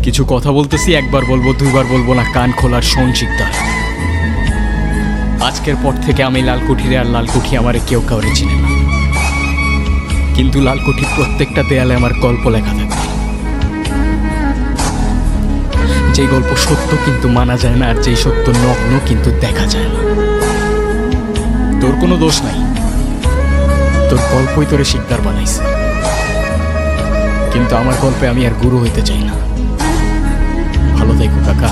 কিছু কথা বলতেছি, একবার বলবো, দুইবার বলবো না, কান খোলার শোন শিকদার। আজকের পর থেকে আমি লালকুঠিরে আর লালকুঠি আমারে কেউ কাউরে চিনে না, কিন্তু লালকুঠির প্রত্যেকটা দেয়ালে আমার গল্প লেখা থাকবে। যে গল্প সত্য কিন্তু মানা যায় না, আর যেই সত্য নগ্ন কিন্তু দেখা যায় না। তোর কোনো দোষ নাই, তোর গল্পই তোরে শিকদার বানাইছে, কিন্তু আমার গল্পে আমি আর গুরু হইতে চাই না। ভালো থেকো কাকা।